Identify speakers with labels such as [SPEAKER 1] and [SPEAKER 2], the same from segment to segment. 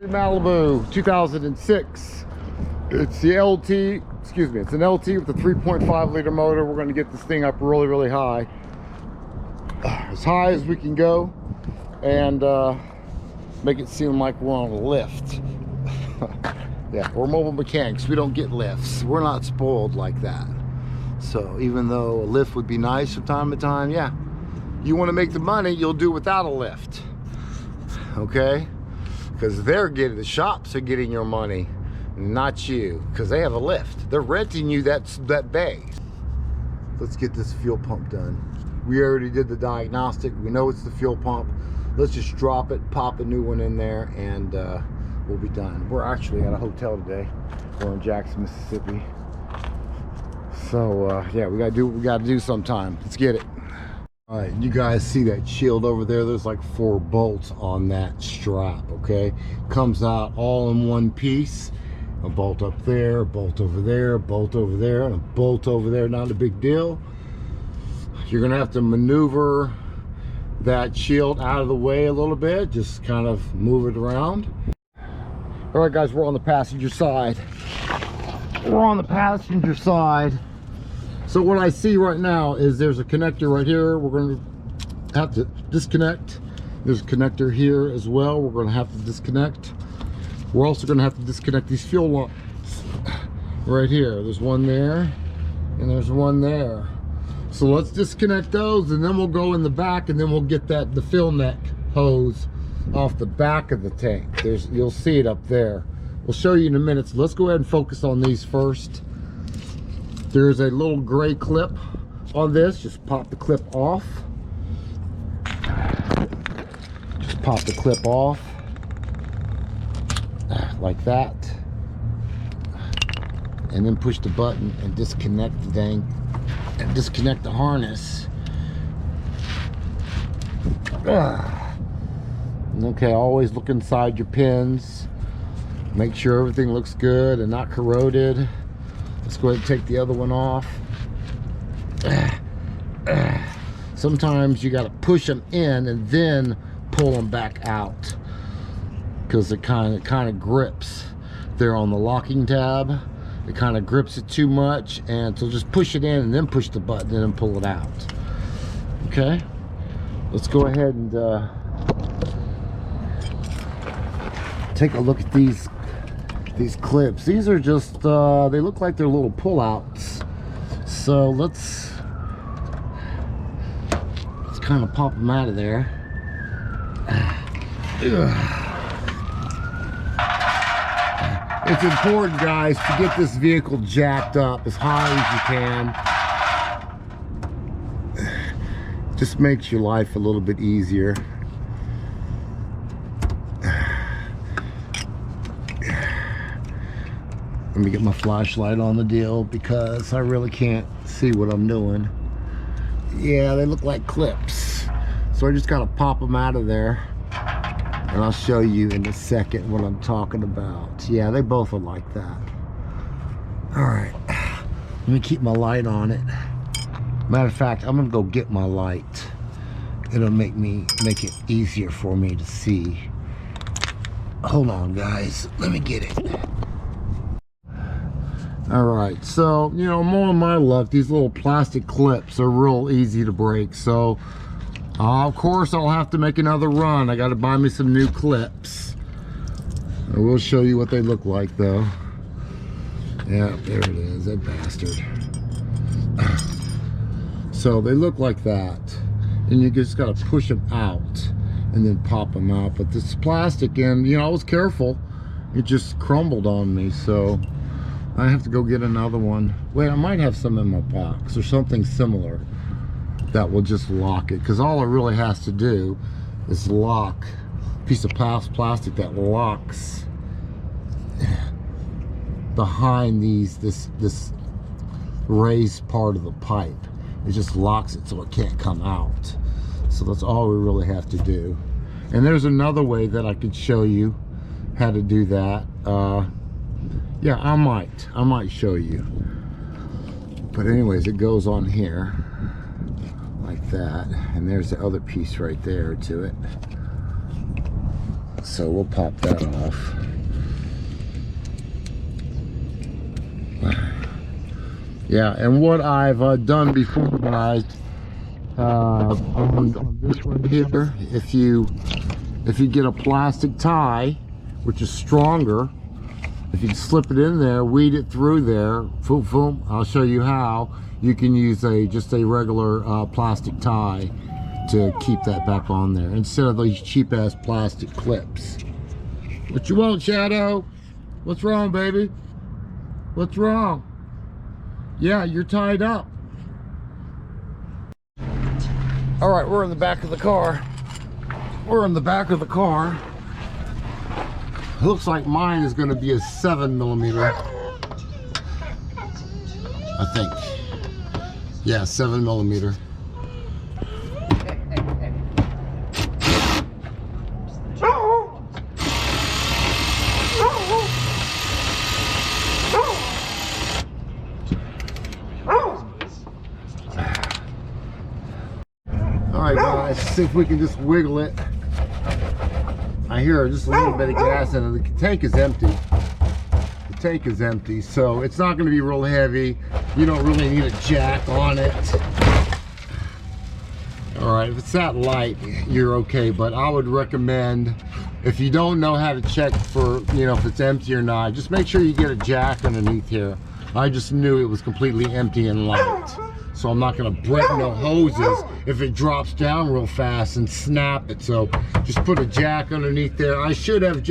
[SPEAKER 1] Malibu 2006. It's the LT, excuse me, it's an LT with a 3.5 liter motor. We're going to get this thing up really high, as high as we can go, and make it seem like we're on a lift. Yeah, we're mobile mechanics. We don't get lifts. We're not spoiled like that. So even though a lift would be nice from time to time, yeah, you want to make the money, you'll do without a lift. Okay? Because the shops are getting your money, not you, because they have a lift. They're renting you that bay. Let's get this fuel pump done. We already did the diagnostic. We know it's the fuel pump. Let's just drop it, pop a new one in there, and we'll be done. We're actually at a hotel today. We're in Jackson, Mississippi. So yeah, we gotta do what we gotta do sometime. Let's get it. All right, you guys see that shield over there? There's like 4 bolts on that strap, okay? Comes out all in one piece. A bolt up there, a bolt over there, a bolt over there, and a bolt over there. Not a big deal. You're gonna have to maneuver that shield out of the way a little bit. Just kind of move it around. All right, guys, we're on the passenger side. We're on the passenger side. So what I see right now is there's a connector right here. We're going to have to disconnect. There's a connector here as well. We're going to have to disconnect. We're also going to have to disconnect these fuel lines right here. There's one there and there's one there. So let's disconnect those, and then we'll go in the back, and then we'll get the fill neck hose off the back of the tank. You'll see it up there. We'll show you in a minute. So let's go ahead and focus on these first. There's a little gray clip on this. Just pop the clip off. Just pop the clip off like that, and then push the button and disconnect the thing and disconnect the harness. Okay, always look inside your pins. Make sure everything looks good and not corroded. Let's go ahead and take the other one off. Sometimes you got to push them in and then pull them back out, because it kind of grips there on the locking tab. It kind of grips it too much, and so just push it in and then push the button and then pull it out. Okay, let's go ahead and take a look at these clips. These are just they look like they're little pullouts. So let's kind of pop them out of there. It's important, guys, to get this vehicle jacked up as high as you can. Just makes your life a little bit easier. Let me get my flashlight on the deal, because I really can't see what I'm doing. Yeah, they look like clips. So I just gotta pop them out of there, and I'll show you in a second what I'm talking about. Yeah, they both are like that. All right, let me keep my light on it. Matter of fact, I'm gonna go get my light. It'll make it easier for me to see. Hold on, guys, let me get it. All right, so, you know, more on my luck, these little plastic clips are real easy to break. So, of course, I'll have to make another run. I got to buy me some new clips. I will show you what they look like, though. Yeah, there it is, that bastard. So, they look like that. And you just got to push them out and then pop them out. But this plastic, and, you know, I was careful. It just crumbled on me, so I have to go get another one. Wait, I might have some in my box or something similar that will just lock it, because all it really has to do is lock a piece of plastic that locks behind this raised part of the pipe. It just locks it so it can't come out. So that's all we really have to do. And there's another way that I could show you how to do that. Yeah, I might show you. But anyways, it goes on here like that, and there's the other piece right there to it. So we'll pop that off. Yeah, and what I've done before, guys, on this one here, if you get a plastic tie, which is stronger, if you slip it in there, weed it through there, boom, boom, I'll show you how. You can use just a regular plastic tie to keep that back on there instead of these cheap ass plastic clips. What you want, Shadow? What's wrong, baby? What's wrong? Yeah, you're tied up. All right, we're in the back of the car. We're in the back of the car. Looks like mine is going to be a 7mm. I think. Yeah, 7mm. All right, guys, see if we can just wiggle it. I hear just a little bit of gas in it. The tank is empty. The tank is empty, so it's not going to be real heavy. You don't really need a jack on it. All right, if it's that light, you're okay, but I would recommend, if you don't know how to check for, if it's empty or not, just make sure you get a jack underneath here. I just knew it was completely empty and light, so I'm not going to break no hoses if it drops down real fast and snap it. So just put a jack underneath there. I should have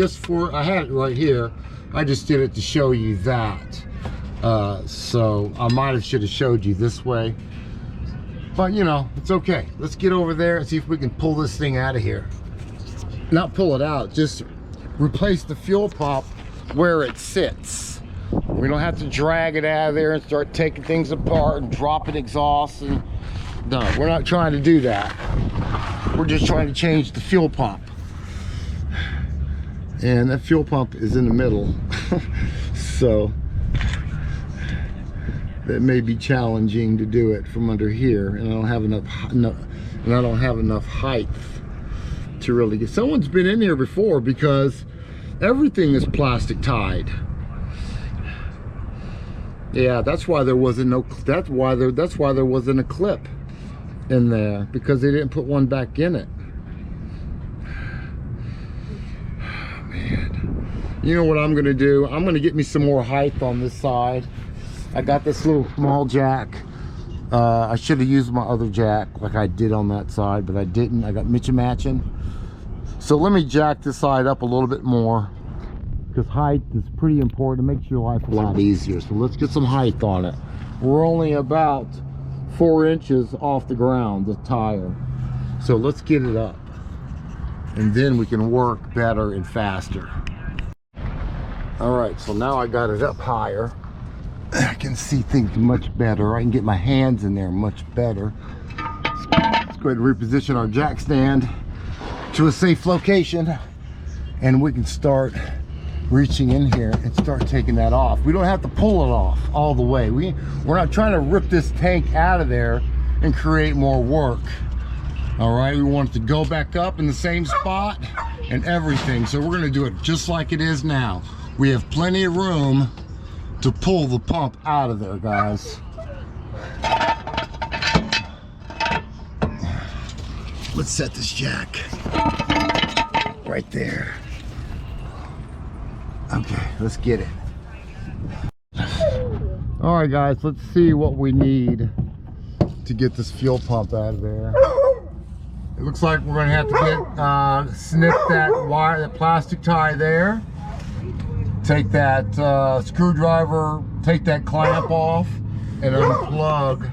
[SPEAKER 1] I had it right here. I just did it to show you that. So I should have showed you this way, but it's okay. Let's get over there and see if we can pull this thing out of here. Not pull it out, just replace the fuel pump where it sits. We don't have to drag it out of there and start taking things apart and dropping exhaust. And no, we're not trying to do that. We're just trying to change the fuel pump. And that fuel pump is in the middle. So that may be challenging to do it from under here, and I don't have enough height to really get. Someone's been in here before because everything is plastic tied. Yeah, that's why there wasn't that's why there wasn't a clip in there, because they didn't put one back in it. Man, you know what I'm gonna do? I'm gonna get me some more height on this side. I got this little small jack. I should have used my other jack like I did on that side, but I didn't. I got matching. So let me jack this side up a little bit more, because height is pretty important. It makes your life a lot easier. So let's get some height on it. We're only about 4 inches off the ground, the tire. So let's get it up, and then we can work better and faster. All right, so now I got it up higher. I can see things much better. I can get my hands in there much better. Let's go ahead and reposition our jack stand to a safe location, and we can start reaching in here and start taking that off. We don't have to pull it off all the way. We're not trying to rip this tank out of there and create more work. All right, we want it to go back up in the same spot and everything. So we're gonna do it just like it is now. We have plenty of room to pull the pump out of there, guys. Let's set this jack right there. Okay, let's get it. All right, guys, let's see what we need to get this fuel pump out of there. It looks like we're gonna have to get snip that wire, that plastic tie there. Take that screwdriver, take that clamp off, and unplug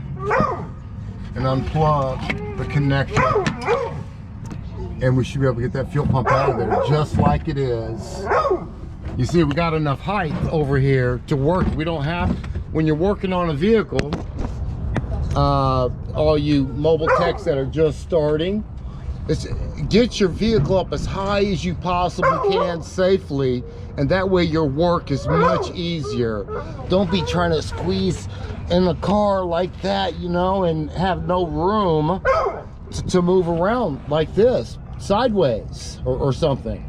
[SPEAKER 1] the connector. And we should be able to get that fuel pump out of there just like it is. You see, we got enough height over here to work. We don't have, when you're working on a vehicle, all you mobile techs that are just starting, get your vehicle up as high as you possibly can safely, and that way your work is much easier. Don't be trying to squeeze in the car like that, and have no room to move around like this, sideways or something.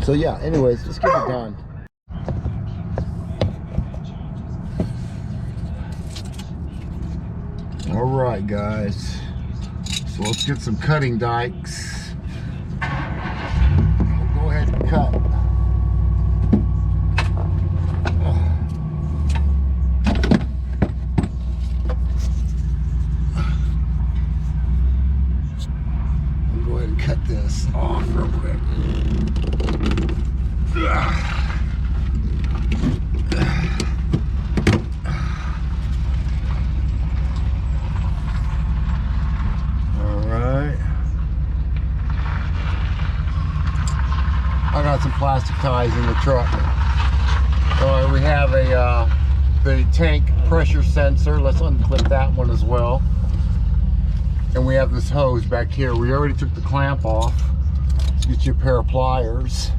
[SPEAKER 1] So yeah, anyways, let's get it done. All right, guys. So let's get some cutting dikes. We'll go ahead and cut. We'll go ahead and cut this off real quick. I got some plastic ties in the truck. We have the tank pressure sensor. Let's unclip that one as well. And we have this hose back here. We already took the clamp off. Let's get you a pair of pliers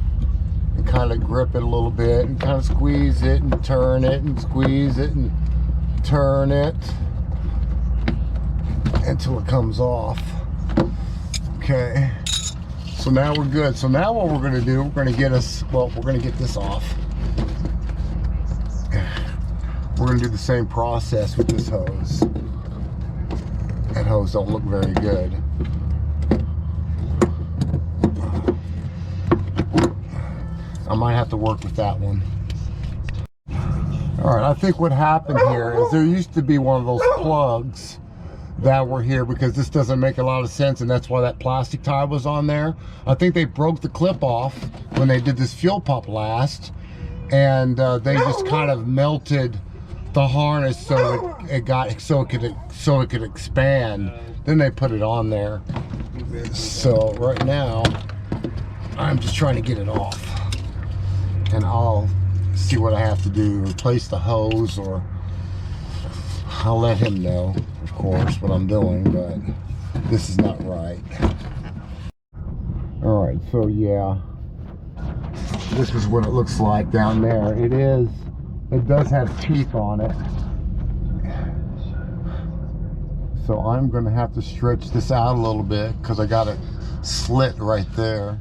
[SPEAKER 1] and kind of grip it a little bit and kind of squeeze it and turn it and squeeze it and turn it until it comes off. Okay. So now we're good. So now what we're going to do, we're going to get this off. We're going to do the same process with this hose. That hose don't look very good. I might have to work with that one. All right, I think what happened here is there used to be one of those plugs that were here, because this doesn't make a lot of sense, and that's why that plastic tie was on there. I think they broke the clip off when they did this fuel pump last, and they just kind of melted the harness so it could expand. Then they put it on there. So right now I'm just trying to get it off, and I'll see what I have to do, replace the hose, or I'll let him know, of course, what I'm doing, but this is not right. All right, so yeah, this is what it looks like down there. It does have teeth on it. So I'm gonna have to stretch this out a little bit because I got a slit right there.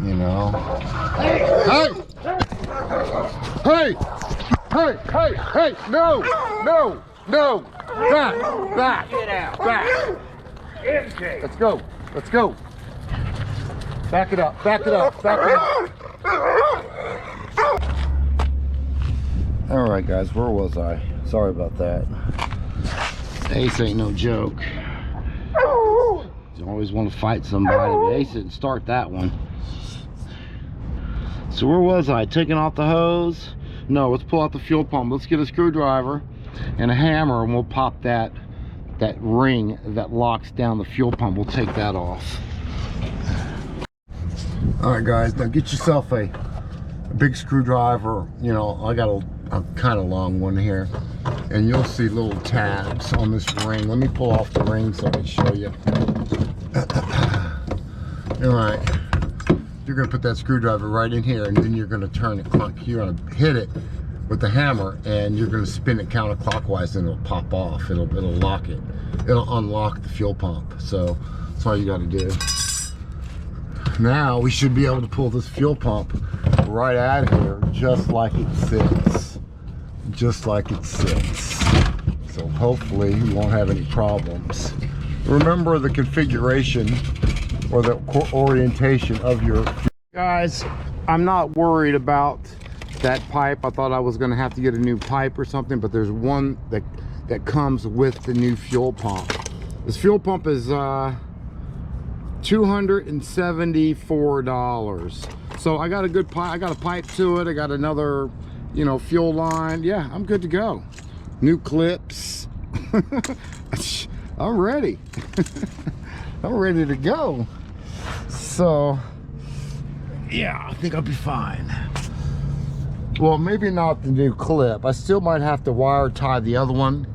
[SPEAKER 1] You know. Hey! Hey! Hey! Hey! Hey! No! No! No! Back! Back!
[SPEAKER 2] Get out!
[SPEAKER 1] Back!
[SPEAKER 2] Intake.
[SPEAKER 1] Let's go! Let's go! Back it up! Back it up! Back it up! All right, guys, where was I? Sorry about that. Ace ain't no joke. You always want to fight somebody, but Ace didn't start that one. So where was I? Taking off the hose? No, let's pull out the fuel pump. Let's get a screwdriver and a hammer, and we'll pop that ring that locks down the fuel pump. We'll take that off. All right, guys, now get yourself a big screwdriver. You know, I got a kind of long one here, and you'll see little tabs on this ring. Let me pull off the ring so I can show you. All right, you're gonna put that screwdriver right in here, and then you're gonna turn it, you're gonna hit it with the hammer, and you're gonna spin it counterclockwise, and it'll pop off. It'll lock it. It'll unlock the fuel pump. So that's all you got to do. Now we should be able to pull this fuel pump right out of here, just like it sits. Just like it sits. So hopefully you won't have any problems. Remember the configuration or the orientation of your... Guys, I'm not worried about that pipe. I thought I was going to have to get a new pipe or something, but there's one that comes with the new fuel pump. This fuel pump is $274. So I got a good pipe. I got a pipe to it. I got another, you know, fuel line. Yeah, I'm good to go. New clips. I'm ready. I'm ready to go. So yeah, I think I'll be fine. Well, maybe not the new clip. I still might have to wire tie the other one.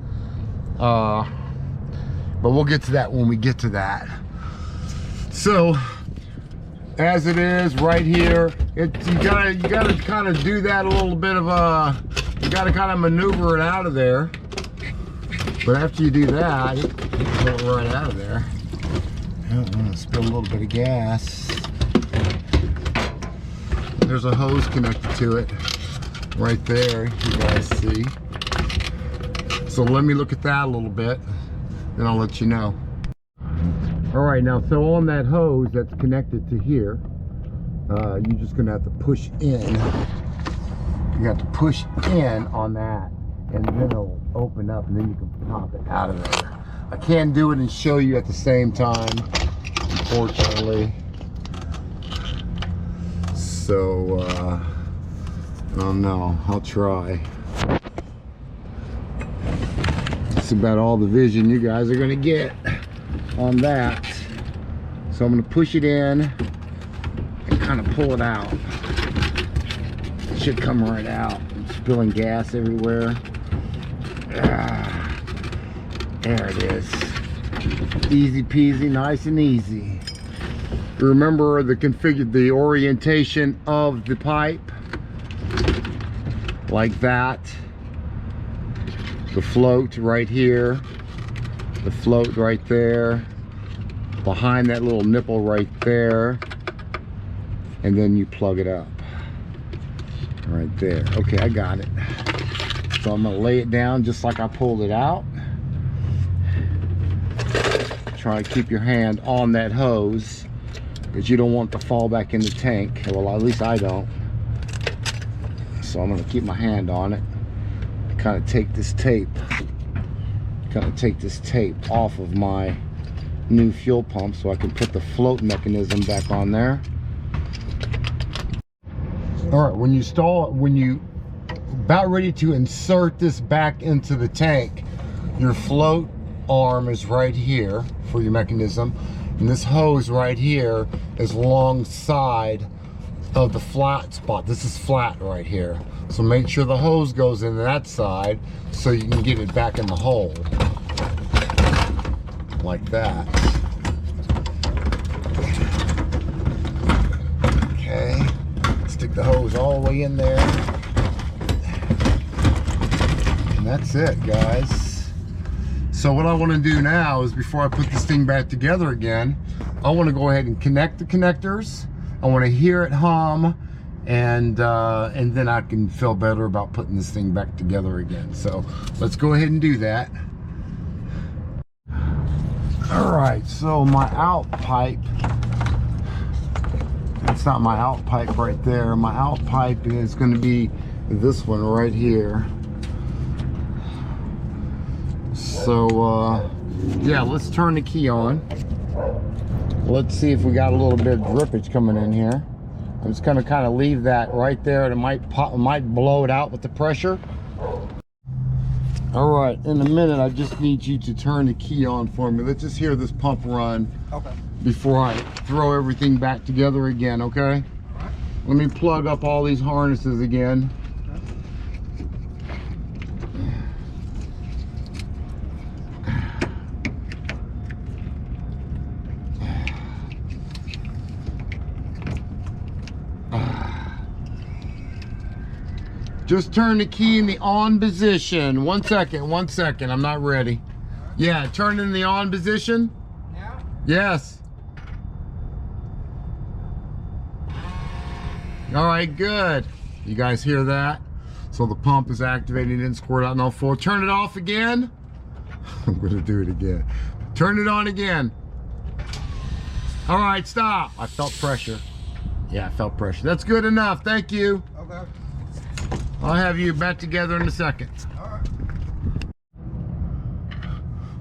[SPEAKER 1] But we'll get to that when we get to that. So as it is right here, you gotta kind of do that a little bit of you gotta kind of maneuver it out of there. But after you do that, you pull it right out of there. I'm gonna spill a little bit of gas. There's a hose connected to it right there, you guys see. So let me look at that a little bit, then I'll let you know. All right, now, so on that hose that's connected to here, you're just gonna have to push in. You have to push in on that, and then it'll open up, and then you can pop it out of there. I can't do it and show you at the same time, unfortunately. So, I don't know, I'll try. That's about all the vision you guys are gonna get on that. So I'm gonna push it in and kind of pull it out. It should come right out. I'm spilling gas everywhere. There it is. Easy peasy, nice and easy. Remember the orientation of the pipe, like that. The float right here, the float right there, behind that little nipple right there, and then you plug it up right there. Okay, I got it. So I'm gonna lay it down just like I pulled it out. Try to keep your hand on that hose, because you don't want it to fall back in the tank. Well, at least I don't. So I'm gonna keep my hand on it. Kind of take this tape off of my new fuel pump so I can put the float mechanism back on there. All right, when you about ready to insert this back into the tank, your float arm is right here for your mechanism, and this hose right here is alongside of the flat spot. This is flat right here, so make sure the hose goes in that side so you can get it back in the hole like that. Okay, stick the hose all the way in there, and that's it, guys. So what I want to do now is, before I put this thing back together again, I want to go ahead and connect the connectors. I want to hear it hum, and then I can feel better about putting this thing back together again. So let's go ahead and do that. All right, so my out pipe, that's not my out pipe right there. My out pipe is going to be this one right here. So yeah, let's turn the key on. Let's see if we got a little bit of drippage coming in here. I'm just gonna kind of leave that right there. It might blow it out with the pressure. All right, in a minute, I just need you to turn the key on for me. Let's just hear this pump run. Okay. Before I throw everything back together again, okay? All right. Let me plug up all these harnesses again. Just turn the key in the on position. One second, I'm not ready. Yeah, turn in the on position. Yeah? Yes. All right, good. You guys hear that? So the pump is activated, it didn't squirt out no full. Turn it off again. I'm gonna do it again. Turn it on again. All right, stop. I felt pressure. Yeah, I felt pressure. That's good enough, thank you. Okay. I'll have you back together in a second.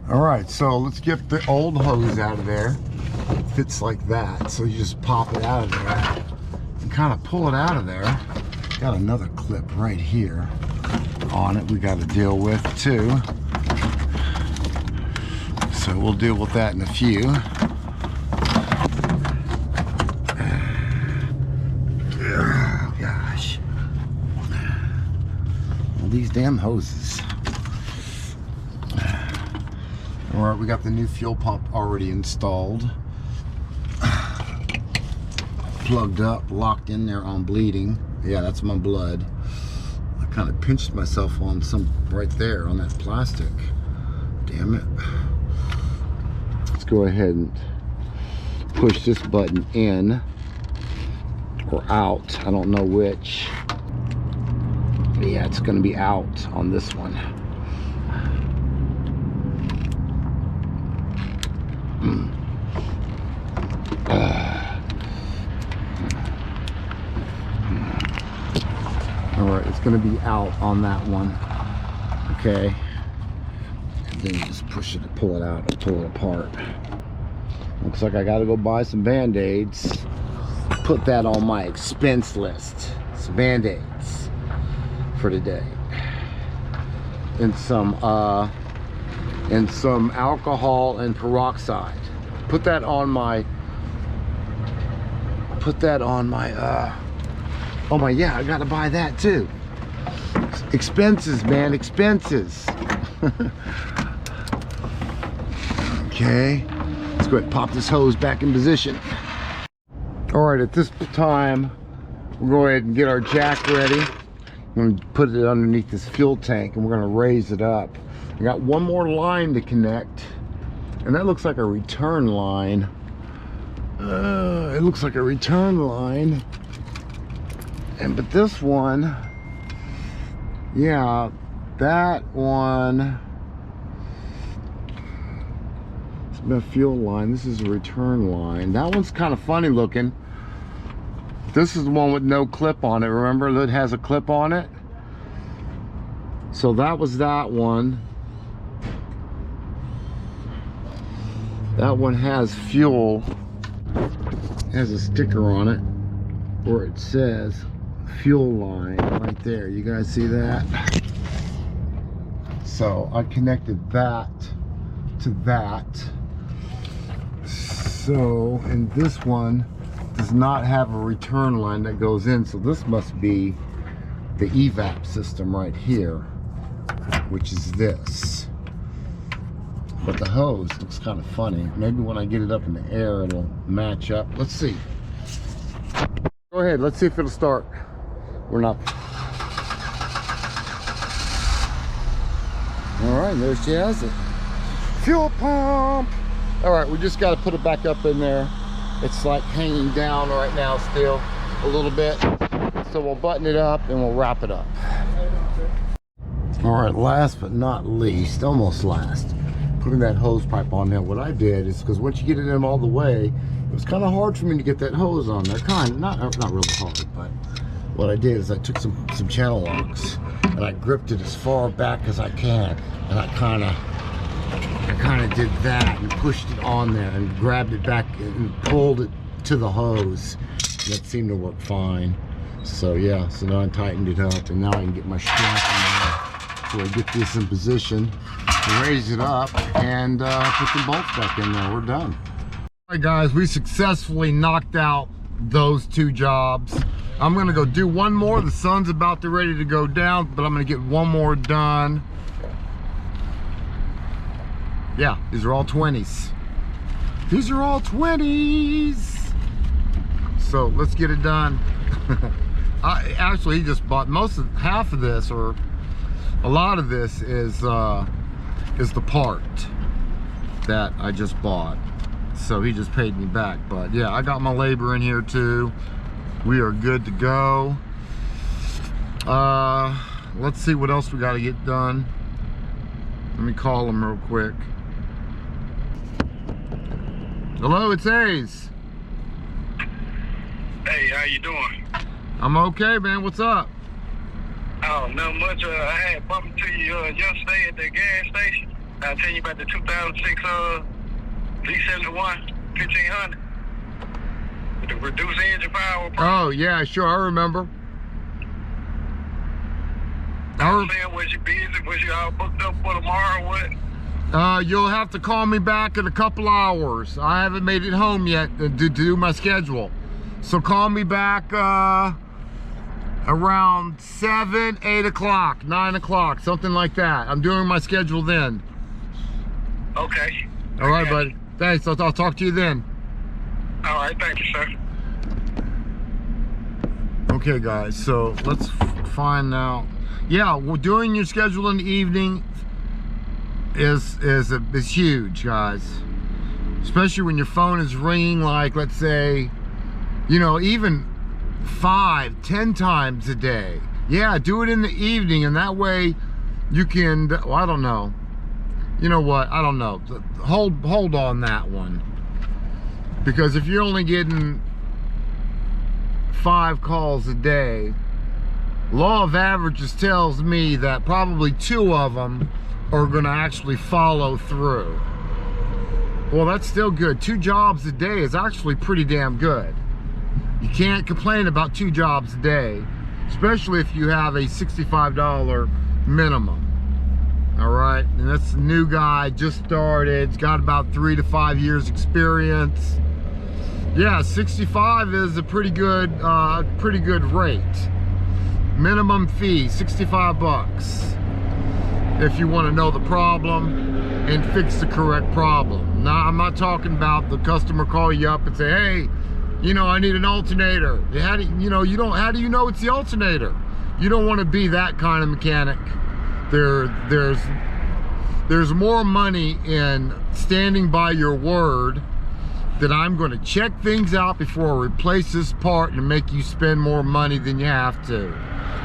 [SPEAKER 1] All right, so let's get the old hose out of there. It fits like that, so you just pop it out of there and kind of pull it out of there. Got another clip right here on it we got to deal with too. So we'll deal with that in a few. These damn hoses. All right, we got the new fuel pump already installed, plugged up, locked in there on bleeding. Yeah, that's my blood. I kind of pinched myself on some right there on that plastic. Damn it. Let's go ahead and push this button in or out. I don't know which. Yeah, it's going to be out on this one. All right, it's going to be out on that one. Okay. And then you just push it and pull it out and pull it apart. Looks like I got to go buy some Band-Aids. Put that on my expense list. Some Band-Aids for today. And some alcohol and peroxide. Put that on my yeah, I gotta buy that too. Expenses, man, expenses. Okay, let's go ahead and pop this hose back in position. All right, at this time, we'll go ahead and get our jack ready. I'm gonna put it underneath this fuel tank and we're gonna raise it up. I got one more line to connect, and that looks like a return line. It looks like a return line. But this one, yeah, that one, it's been a fuel line. This is a return line. That one's kind of funny looking. This is the one with no clip on it. Remember, that has a clip on it. So that was that one. That one has fuel. It has a sticker on it where it says fuel line right there. You guys see that? So I connected that to that. So, and this one does not have a return line that goes in, so this must be the evap system right here, which is this. But the hose looks kind of funny. Maybe when I get it up in the air it'll match up. Let's see. Go ahead, let's see if it'll start. We're not. All right, there she has it. Fuel pump. All right, we just got to put it back up in there. It's like hanging down right now still a little bit. So we'll button it up and we'll wrap it up. All right, last but not least, almost last, putting that hose pipe on there. What I did is, because once you get it in all the way, it was kind of hard for me to get that hose on there. Not really hard, but what I did is I took some channel locks and I gripped it as far back as I can, and I kind of did that and pushed it on there and grabbed it back and pulled it to the hose. That seemed to work fine. So yeah, so now I tightened it up, and now I can get my strap in there. So I get this in position, raise it up, and put some bolts back in there. We're done. All right, guys, we successfully knocked out those two jobs. I'm gonna go do one more. The sun's about to ready to go down, but I'm gonna get one more done. Yeah, these are all 20s. These are all 20s. So let's get it done. Actually, he just bought half of this, or a lot of this is the part that I just bought. So he just paid me back. But yeah, I got my labor in here too. We are good to go. Let's see what else we got to get done. Let me call him real quick. Hello, it's Ace.
[SPEAKER 2] Hey, how you doing?
[SPEAKER 1] I'm okay, man. What's up?
[SPEAKER 2] Oh, not much. I had bumped into you yesterday at the gas station. I'll tell you about the 2006 V71 1500 with the reduced engine power.
[SPEAKER 1] Oh yeah, sure, I remember.
[SPEAKER 2] I'm saying, was you busy? Was you all booked up for tomorrow or what?
[SPEAKER 1] You'll have to call me back in a couple hours. I haven't made it home yet to do my schedule. So call me back around 7, 8 o'clock, 9 o'clock, something like that. I'm doing my schedule then.
[SPEAKER 2] Okay.
[SPEAKER 1] All right, buddy. Thanks. I'll talk to you then.
[SPEAKER 2] All right. Thank you, sir.
[SPEAKER 1] Okay, guys. So let's find out. Yeah, well, doing your schedule in the evening is huge, guys. especially when your phone is ringing, like, let's say, you know, even 5-10 times a day. Yeah, do it in the evening, and that way you can, well, I don't know. You know what, I don't know. Hold on that one. Because if you're only getting 5 calls a day, law of averages tells me that probably 2 of them are gonna actually follow through. Well, that's still good. 2 jobs a day is actually pretty damn good. You can't complain about 2 jobs a day, especially if you have a $65 minimum. All right, and that's a new guy, just started. It's got about 3 to 5 years experience. Yeah, 65 is a pretty good rate. Minimum fee, 65 bucks. If you want to know the problem and fix the correct problem. Now, I'm not talking about the customer call you up and say, hey, you know, I need an alternator. How do you know it's the alternator? You don't want to be that kind of mechanic. There's more money in standing by your word that I'm going to check things out before I replace this part and make you spend more money than you have to.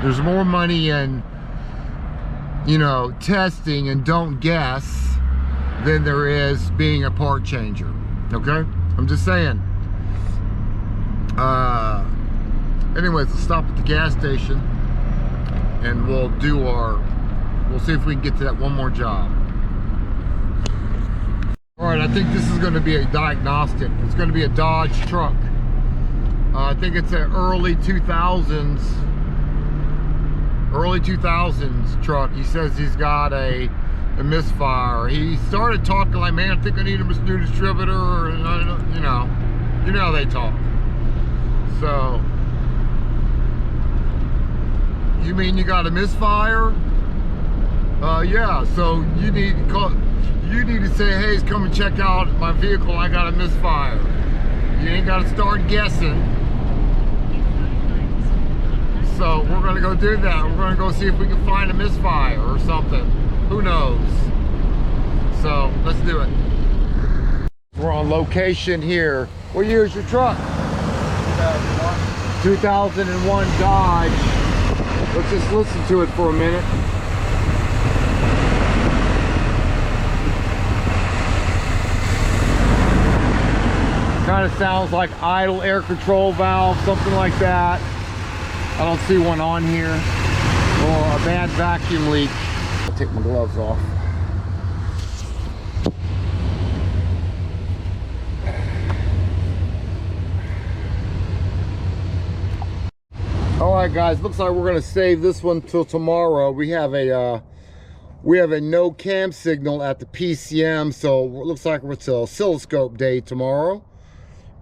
[SPEAKER 1] There's more money in, you know, testing and don't guess than there is being a part changer. Okay? I'm just saying. Anyways, let's stop at the gas station and we'll see if we can get to that one more job. All right, I think this is going to be a diagnostic. It's going to be a Dodge truck. I think it's an early 2000s truck. He says he's got a misfire. He started talking like, man, I think I need a new distributor, and you know how they talk. So, you mean you got a misfire? Yeah, so you need to say, hey, come and check out my vehicle, I got a misfire. You ain't got to start guessing. So we're gonna go do that. We're gonna go see if we can find a misfire or something. Who knows? So let's do it. We're on location here. What year is your truck? 2001 Dodge. Let's just listen to it for a minute. Kind of sounds like idle air control valve, something like that. I don't see one on here. Or a bad vacuum leak. I'll take my gloves off. All right, guys, looks like we're gonna save this one till tomorrow. We have a no cam signal at the PCM, so it looks like it's an oscilloscope day tomorrow.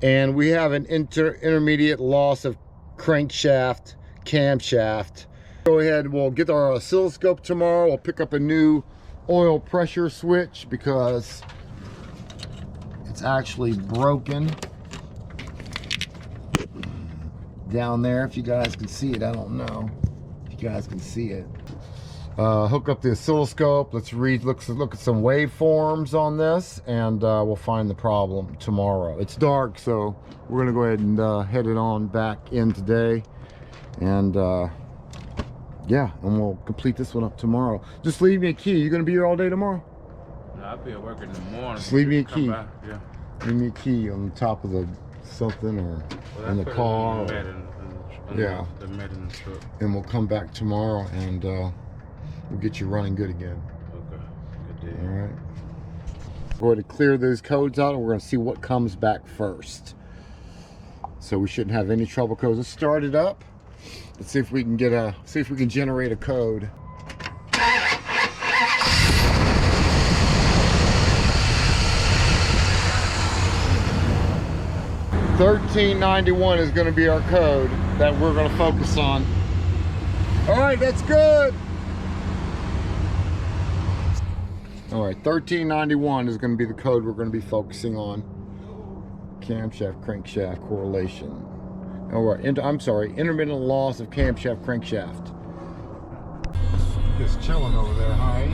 [SPEAKER 1] And we have an intermediate loss of crankshaft, camshaft. Go ahead, we'll get our oscilloscope tomorrow. We'll pick up a new oil pressure switch because it's actually broken down there. If you guys can see it, I don't know if you guys can see it. Hook up the oscilloscope. Let's look at some waveforms on this, and we'll find the problem tomorrow. It's dark, so we're gonna go ahead and head it on back in today, and yeah, and we'll complete this one up tomorrow. Just leave me a key. You gonna be here all day tomorrow?
[SPEAKER 3] No, I'll be at work in the morning.
[SPEAKER 1] Just leave me a key.
[SPEAKER 3] Yeah.
[SPEAKER 1] Leave me a key on the top of the something, or in the car. Yeah.
[SPEAKER 3] The med in the truck.
[SPEAKER 1] And we'll come back tomorrow, and we'll get you running good again.
[SPEAKER 3] Okay. Good deal.
[SPEAKER 1] All right. We're going to clear those codes out, and we're going to see what comes back first. So we shouldn't have any trouble codes. Let's start it up. Let's see if we can generate a code. $1391 is going to be our code that we're going to focus on. All right, that's good. All right, $1391 is going to be the code we're going to be focusing on. Camshaft, crankshaft correlation. All right, I'm sorry, intermittent loss of camshaft, crankshaft. Just chilling over there, hi.